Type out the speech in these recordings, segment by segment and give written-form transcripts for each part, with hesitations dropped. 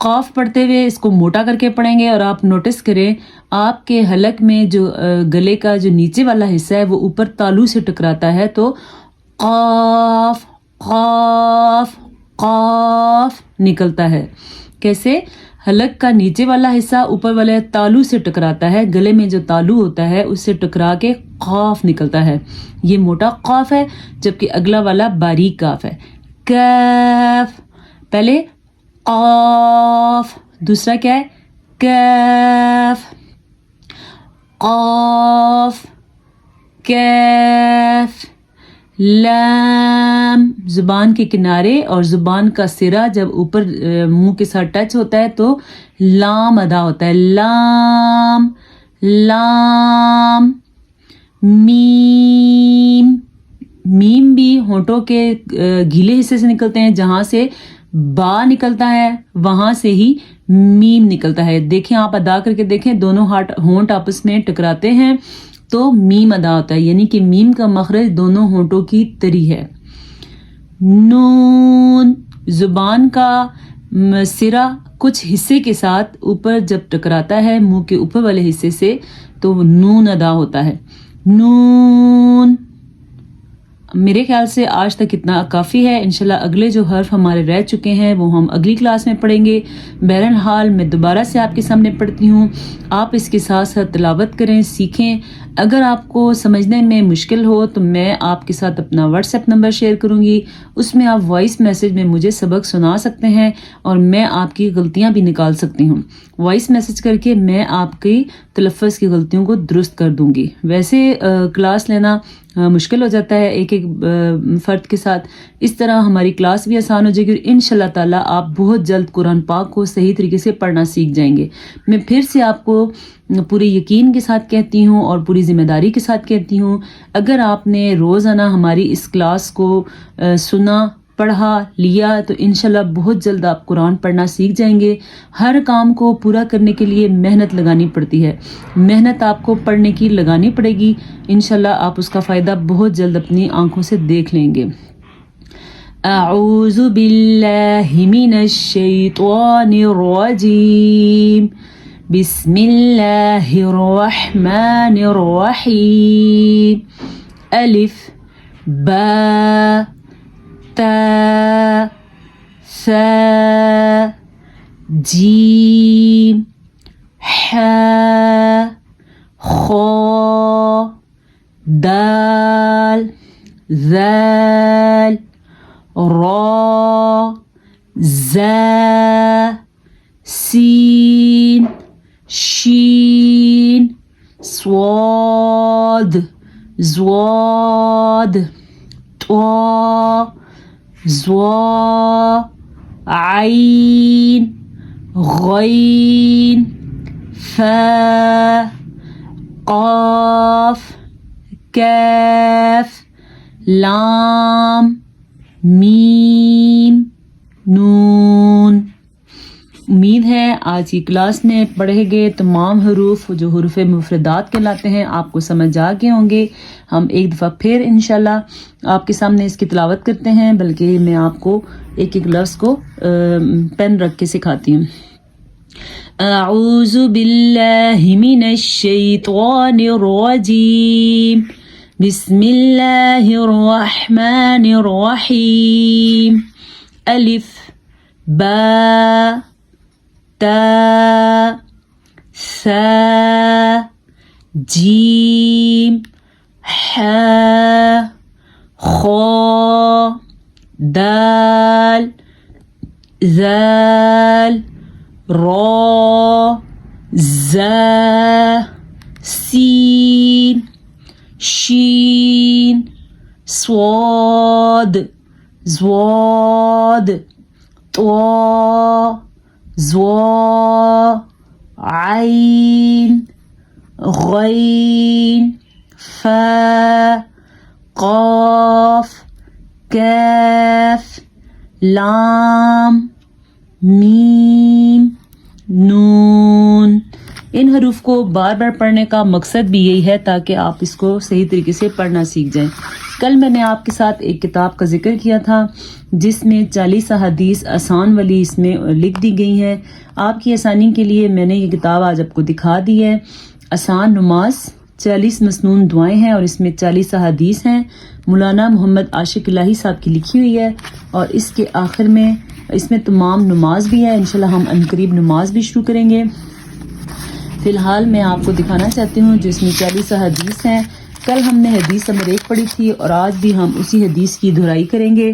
قاف پڑھتے ہوئے اس کو موٹا کر کے پڑھیں گے اور آپ نوٹس کریں آپ کے حلق میں جو گلے کا جو نیچے والا حصہ ہے وہ اوپر تالو سے ٹکراتا ہے تو قاف قاف قاف نکلتا ہے. کیسے؟ حلق کا نیچے والا حصہ اوپر والے تالو سے ٹکراتا ہے, گلے میں جو تالو ہوتا ہے اس سے ٹکرا کے قاف نکلتا ہے. یہ موٹا قاف ہے جبکہ اگلا والا باریک قاف ہے. کاف, پہلے قاف, دوسرا کیا ہے کاف, قاف کیف. لام, زبان کے کنارے اور زبان کا سرا جب اوپر منہ کے ساتھ ٹچ ہوتا ہے تو لام ادا ہوتا ہے. لام لام. میم, میم بھی ہونٹوں کے گیلے حصے سے نکلتے ہیں, جہاں سے با نکلتا ہے وہاں سے ہی میم نکلتا ہے. دیکھیں آپ ادا کر کے دیکھیں, دونوں ہونٹ آپس میں ٹکراتے ہیں تو میم ادا ہوتا ہے, یعنی کہ میم کا مخرج دونوں ہونٹوں کی تری ہے. نون, زبان کا سرا کچھ حصے کے ساتھ اوپر جب ٹکراتا ہے منہ کے اوپر والے حصے سے تو نون ادا ہوتا ہے. نون. میرے خیال سے آج تک اتنا کافی ہے. انشاءاللہ اگلے جو حرف ہمارے رہ چکے ہیں وہ ہم اگلی کلاس میں پڑھیں گے. بہرحال میں دوبارہ سے آپ کے سامنے پڑھتی ہوں, آپ اس کے ساتھ ساتھ تلاوت کریں, سیکھیں. اگر آپ کو سمجھنے میں مشکل ہو تو میں آپ کے ساتھ اپنا واٹس ایپ نمبر شیئر کروں گی, اس میں آپ وائس میسج میں مجھے سبق سنا سکتے ہیں اور میں آپ کی غلطیاں بھی نکال سکتی ہوں. وائس میسج کر کے میں آپ کی تلفظ کی غلطیوں کو درست کر دوں گی. ویسے کلاس لینا مشکل ہو جاتا ہے ایک ایک فرد کے ساتھ, اس طرح ہماری کلاس بھی آسان ہو جائے گی اور انشاءاللہ تعالیٰ آپ بہت جلد قرآن پاک کو صحیح طریقے سے پڑھنا سیکھ جائیں گے. میں پھر سے آپ کو پورے یقین کے ساتھ کہتی ہوں اور پوری ذمہ داری کے ساتھ کہتی ہوں, اگر آپ نے روزانہ ہماری اس کلاس کو سنا, پڑھا, لیا تو انشاءاللہ بہت جلد آپ قرآن پڑھنا سیکھ جائیں گے. ہر کام کو پورا کرنے کے لیے محنت لگانی پڑتی ہے, محنت آپ کو پڑھنے کی لگانی پڑے گی. انشاءاللہ آپ اس کا فائدہ بہت جلد اپنی آنکھوں سے دیکھ لیں گے. اعوذ باللہ من الشیطان الرجیم, بسم اللہ الرحمن الرحیم. الف با تا ثا جیم حا خا دال ذال را زا سین شین صاد زواد طا ظا عین غین فا قاف کاف لام میم نون. امید ہے آج کی کلاس میں پڑھے گئے تمام حروف جو حروف مفردات کہلاتے ہیں آپ کو سمجھ آ گئے ہوں گے. ہم ایک دفعہ پھر انشاءاللہ آپ کے سامنے اس کی تلاوت کرتے ہیں, بلکہ میں آپ کو ایک ایک لفظ کو پین رکھ کے سکھاتی ہوں. اعوذ باللہ من الشیطان الرجیم, بسم اللہ الرحمن الرحیم. الف با تا ثا جیم حا خا دال ذال را زا سین شین صاد زواد طا ظا عین غین فا قاف کاف لام میم نون. ان حروف کو بار بار پڑھنے کا مقصد بھی یہی ہے تاکہ آپ اس کو صحیح طریقے سے پڑھنا سیکھ جائیں. کل میں نے آپ کے ساتھ ایک کتاب کا ذکر کیا تھا جس میں 40 احادیث آسان والی اس میں لکھ دی گئی ہیں. آپ کی آسانی کے لیے میں نے یہ کتاب آج آپ کو دکھا دی ہے. آسان نماز 40 مسنون دعائیں ہیں اور اس میں 40 احادیث ہیں. مولانا محمد عاشق الہی صاحب کی لکھی ہوئی ہے اور اس کے آخر میں اس میں تمام نماز بھی ہے. انشاءاللہ ہم عنقریب نماز بھی شروع کریں گے. فی الحال میں آپ کو دکھانا چاہتی ہوں جس میں 40 حدیث ہیں. کل ہم نے حدیث نمبر 1 پڑھی تھی اور آج بھی ہم اسی حدیث کی دہرائی کریں گے.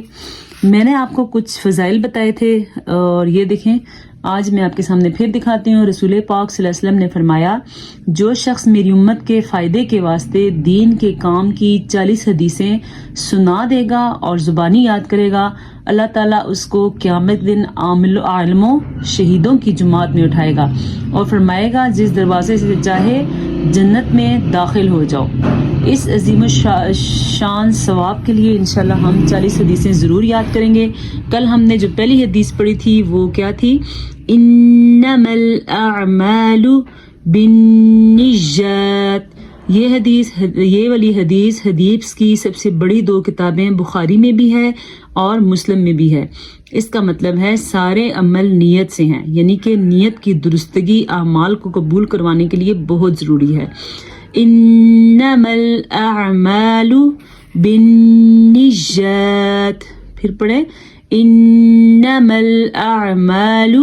میں نے آپ کو کچھ فضائل بتائے تھے اور یہ دیکھیں آج میں آپ کے سامنے پھر دکھاتی ہوں. رسول پاک صلی اللہ علیہ وسلم نے فرمایا جو شخص میری امت کے فائدے کے واسطے دین کے کام کی 40 حدیثیں سنا دے گا اور زبانی یاد کرے گا اللہ تعالیٰ اس کو قیامت دن عالموں شہیدوں کی جماعت میں اٹھائے گا اور فرمائے گا جس دروازے سے چاہے جنت میں داخل ہو جاؤ. اس عظیم شان ثواب کے لیے انشاءاللہ ہم 40 حدیثیں ضرور یاد کریں گے. کل ہم نے جو پہلی حدیث پڑھی تھی وہ کیا تھی؟ انما الاعمال بالنیات. یہ والی حدیث کی سب سے بڑی 2 کتابیں بخاری میں بھی ہے اور مسلم میں بھی ہے. اس کا مطلب ہے سارے عمل نیت سے ہیں، یعنی کہ نیت کی درستگی اعمال کو قبول کروانے کے لیے بہت ضروری ہے. انما الاعمال بالنیات. پھر پڑھیں انما الاعمال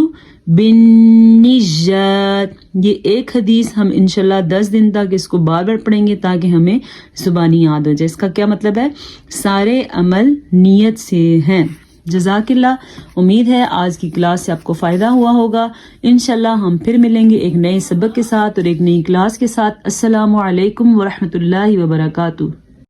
بالنیات. یہ ایک حدیث ہم انشاءاللہ 10 دن تک اس کو بار بار پڑھیں گے تاکہ ہمیں زبانی یاد ہو جائے. اس کا کیا مطلب ہے؟ سارے عمل نیت سے ہیں. جزاک اللہ. امید ہے آج کی کلاس سے آپ کو فائدہ ہوا ہوگا. انشاءاللہ ہم پھر ملیں گے ایک نئے سبق کے ساتھ اور ایک نئی کلاس کے ساتھ. السلام علیکم ورحمۃ اللہ وبرکاتہ.